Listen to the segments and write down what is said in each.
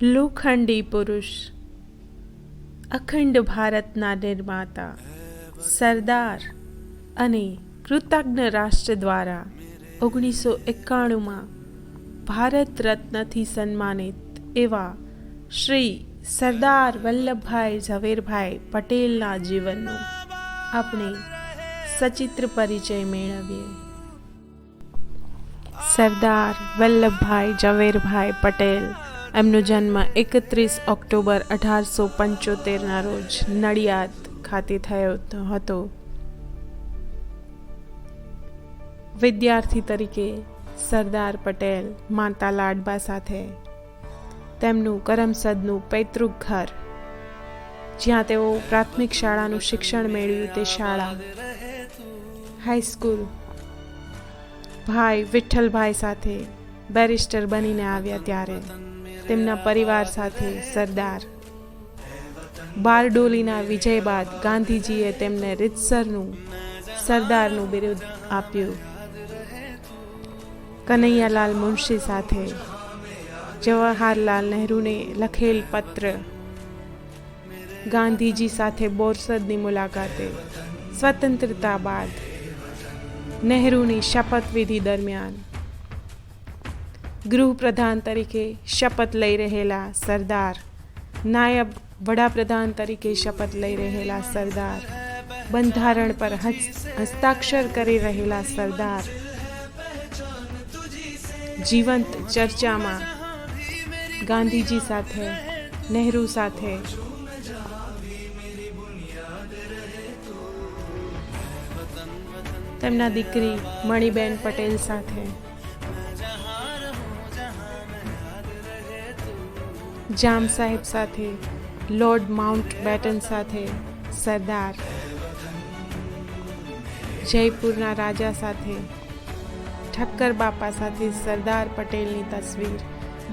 લોખંડી પુરુષ, અખંડ ભારતના નિર્માતા, સરદાર અને કૃતજ્ઞ રાષ્ટ્ર દ્વારા 1991માં ભારત રત્નથી સન્માનિત એવા શ્રી સરદાર વલ્લભભાઈ ઝવેરભાઈ પટેલના જીવનનો આપણે સચિત્ર પરિચય મેળવીએ. સરદાર વલ્લભભાઈ ઝવેરભાઈ પટેલ, એમનો જન્મ 31 ઓક્ટોબર 1875ના રોજ નડિયાદ ખાતે થયો હતો. વિદ્યાર્થી તરીકે સરદાર પટેલ માતા લાડબા સાથે તેમનું કરમસદનું પૈતૃક ઘર, જ્યાં તેઓ પ્રાથમિક શાળાનું શિક્ષણ મેળવ્યું તે શાળા, હાઈસ્કૂલ ભાઈ વિઠ્ઠલભાઈ સાથે બેરિસ્ટર બનીને આવ્યા ત્યારે તેમના પરિવાર સાથે સરદાર બારડોલીના વિજય બાદ ગાંધીજીએ તેમને રીતસરનું સરદારનું બિરુદ આપ્યું. કનૈયાલાલ મુનશી સાથે જવાહરલાલ નહેરુને લખેલ પત્ર, ગાંધીજી સાથે બોરસદની મુલાકાતે, સ્વતંત્રતા બાદ નહેરુની શપથવિધિ દરમિયાન ગૃહપ્રધાન તરીકે શપથ લઈ રહેલા સરદાર, નાયબ વડાપ્રધાન તરીકે શપથ લઈ રહેલા સરદાર, બંધારણ પર હસ્તાક્ષર કરી રહેલા સરદાર, જીવંત ચર્ચામાં ગાંધીજી સાથે, નહેરુ સાથે તેમના દીકરી મણિબેન પટેલ સાથે, જામ સાહેબ સાથે, લોર્ડ માઉન્ટ બેટન સાથે સરદાર, જયપુરના રાજા સાથે, ઠક્કર બાપા સાથે સરદાર પટેલની તસવીર,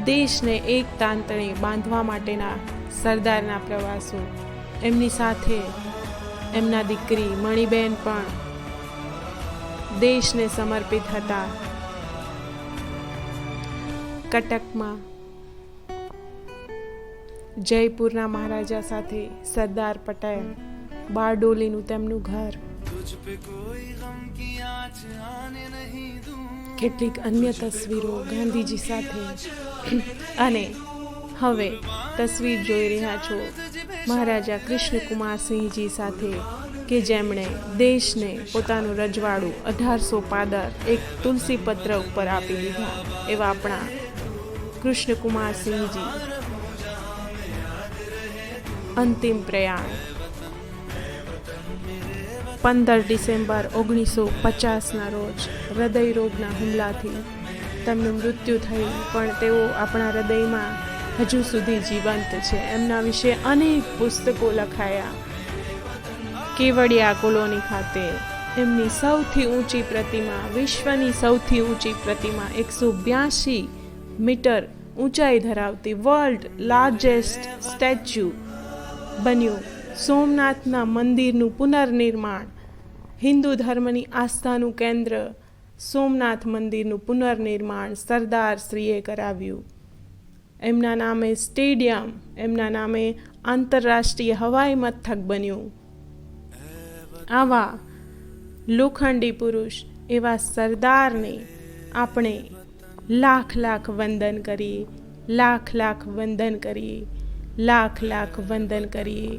દેશને એક તાંતણે બાંધવા માટેના સરદારના પ્રવાસો, એમની સાથે એમના દીકરી મણિબેન પણ દેશને સમર્પિત હતા. કટકમાં જયપુરના મહારાજા સાથે સરદાર પટેલ, બારડોલીનું તેમનું ઘર, કેટલીક અન્ય તસવીરો ગાંધીજી સાથે. અને હવે તસવીર જોઈ રહ્યા છો મહારાજા કૃષ્ણકુમારસિંહજી સાથે, કે જેમણે દેશને પોતાનું રજવાડું 1800 પાદર એક તુલસી પત્ર ઉપર આપી દીધા એવા આપણા કૃષ્ણકુમારસિંહજી. અંતિમ પ્રયાણ 15 ડિસેમ્બર 1950ના રોજ હૃદય રોગના હુમલાથી તેમનું મૃત્યુ થયું, પણ તેઓ આપણા હૃદયમાં હજુ સુધી જીવંત છે. એમના વિશે અનેક પુસ્તકો લખાયા. કેવડિયા કોલોની ખાતે એમની સૌથી ઊંચી પ્રતિમા, વિશ્વની સૌથી ઊંચી પ્રતિમા, 182 મીટર ઊંચાઈ ધરાવતી વર્લ્ડ લાર્જેસ્ટ સ્ટેચ્યુ બન્યું. સોમનાથના મંદિરનું પુનર્નિર્માણ, હિન્દુ ધર્મની આસ્થાનું કેન્દ્ર સોમનાથ મંદિરનું પુનર્નિર્માણ સરદારશ્રીએ કરાવ્યું. એમના નામે સ્ટેડિયમ, એમના નામે આંતરરાષ્ટ્રીય હવાઈ મથક બન્યું. આવા લોખંડી પુરુષ એવા સરદારને આપણે લાખ લાખ વંદન કરીએ, લાખ લાખ વંદન કરીએ, લાખ લાખ વંદન કરીએ.